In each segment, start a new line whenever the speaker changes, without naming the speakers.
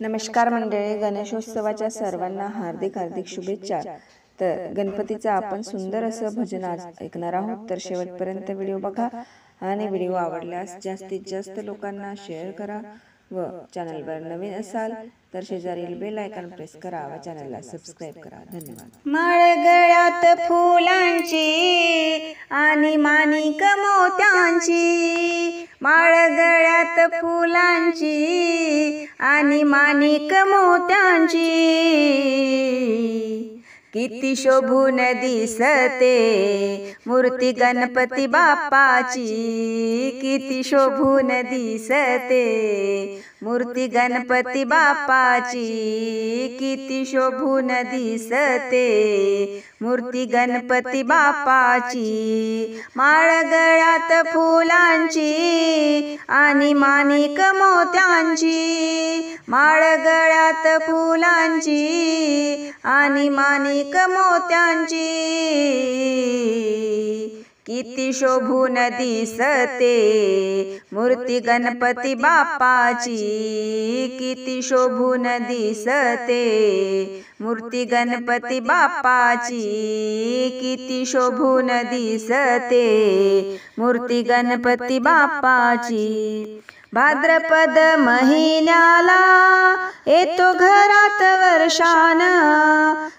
नमस्कार मंडळी, गणेशोत्सवाच्या सर्वांना हार्दिक हार्दिक शुभेच्छा। तर गणपतीचं आपण सुंदर असं भजन आज ऐकणार आहोत, तर शेवटपर्यंत व्हिडिओ बघा आणि व्हिडिओ आवडल्यास जास्तीत जास्त लोकांना शेअर करा व चॅनलवर नवीन असाल तर शेजारील बेल आयकॉन प्रेस करा व चॅनलला सबस्क्राइब करा। धन्यवाद।
माळ गळ्यात फुलांची आणि माणिक मोत्यांची, माळ गळ्यात फुलांची आणि माणिक मोत्यांची, किती शोभून दिसते मूर्ती गणपती बाप्पाची, किती शोभून दिसते मूर्ती गणपती बाप्पाची, किती शोभून दिसते मूर्ती गणपती बाप्पाची। माळ गळ्यात फुलांची आणि माणिक मोत्यांची, माळ गळ्यात फुलांची आणि माणिक मोत्यांची, किती शोभून दिसते मूर्ती गणपती बाप्पाची, किती शोभून दिसते मूर्ती गणपती बाप्पाची, किती शोभून दिसते मूर्ती गणपती बाप्पाची। भाद्रपद महिन्याला येतो घरात वर्षान,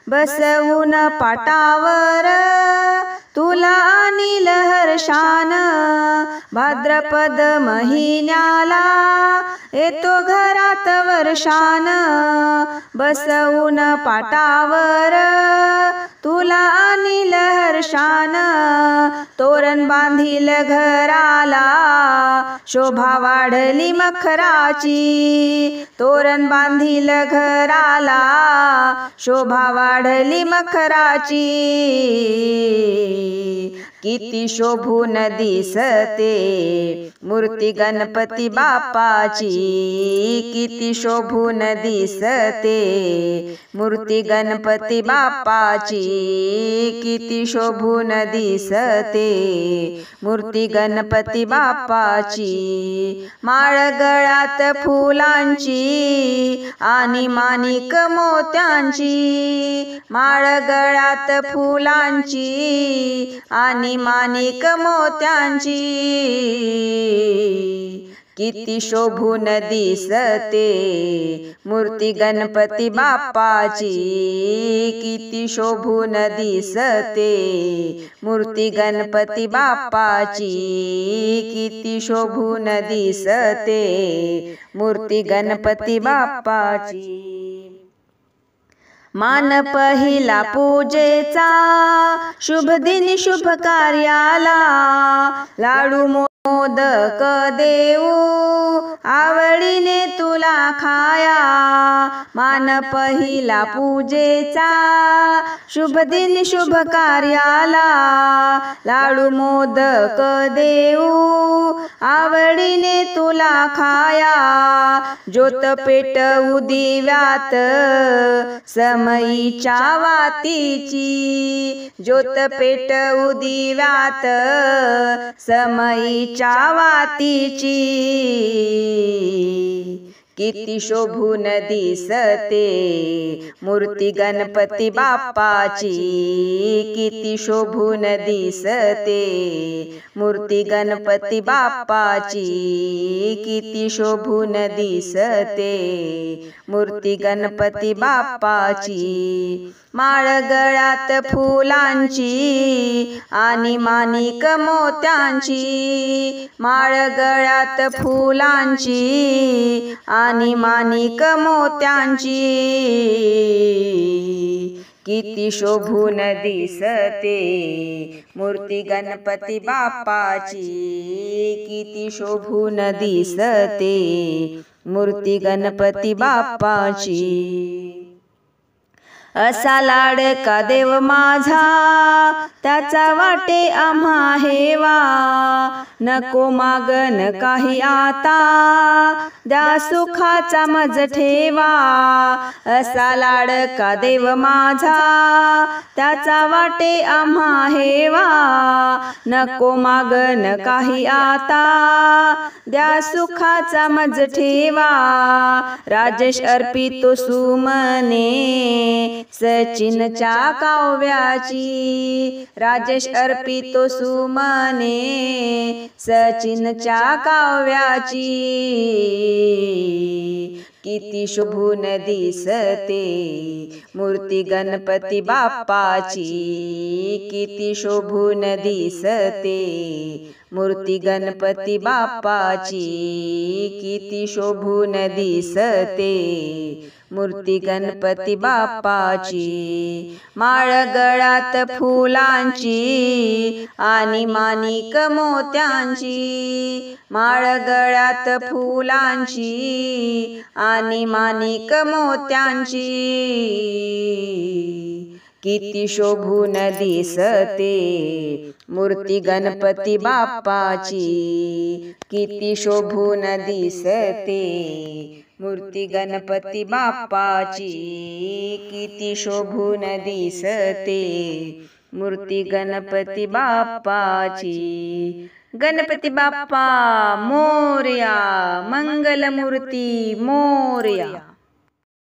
बसवून पाटावर तुला आणील हर्षान। भाद्रपद महिन्याला येतो घरात वर्षान, बसवून पाटावर तुला आणील हर्षान। तोरण बांधील घराला शोभा वाढली मखराची, तोरण बांधील घराला शोभा वाढली मखराची, किती शोभून दिसते मूर्ती गणपती बाप्पाची, किती शोभून दिसते मूर्ती गणपती बाप्पाची, किती शोभून दिसते मूर्ती गणपती बाप्पाची। माळ गळ्यात फुलांची आणि माणिक मोत्यांची, माळ गळ्यात फुलांची आणि माणिक मोत्यांची, किती शोभून दिसते मूर्ती गणपती बाप्पाची, किती शोभून दिसते मूर्ती गणपती बाप्पाची, किती शोभून दिसते मूर्ती गणपती बाप्पाची। मान पहिला पूजेचा शुभ दिन शुभ कार्याला, लाडू मोदक देऊ आवडीने तुला खाया। मान पहिला पूजेचा शुभ दिन शुभ कार्याला, लाडू मोदक देऊ आवडीने तुला खाया। ज्योत पेटवू दिव्यात समईच्या वातीची, ज्योत पेटवू दिव्यात समईच्या वातीची, किती शोभून दिसते मूर्ती गणपती बाप्पाची, किती शोभून दिसते मूर्ती गणपती बाप्पाची, किती शोभून दिसते मूर्ती गणपती बाप्पाची। माळ गळ्यात फुलांची आणि माणिक मोत्यांची, माळ गळ्यात फुलांची आणि माणिक मोत्यांची, किती शोभून दिसते मूर्ती गणपती बाप्पाची, किती शोभून दिसते मूर्ती गणपती बाप्पाची। असा लाडका देव माझा त्याचा वाटे आम्हा हेवा, नको मागन काही आता द्या सुखाचा मज ठेवा। असा लाडका देव माझा त्याचा वाटे आम्हा हेवा, नको मागन काही आता द्या सुखाचा मज ठेवा। राजेश अर्पितो सुमने सचिनच्या काव्याची, राजेश अर्पितो सुमने सचिनच्या काव्याची। किती शोभून दिसते मूर्ती गणपती बाप्पाची, किती शोभून दिसते मूर्ती गणपती बाप्पाची, किती शोभून दिसते मूर्ती गणपती बाप्पाची। माळ गळ्यात फुलांची आणि माणिक मोत्यांची, माळ गळ्यात फुलांची आणि माणिक मोत्यांची। किती शोभून दिसते मूर्ती गणपती बाप्पाची, किती शोभून दिसते मूर्ती गणपती बाप्पाची, किती शोभून दिसते मूर्ती गणपती बाप्पाची। गणपती बाप्पा मोरया, मंगलमूर्ती मोरया।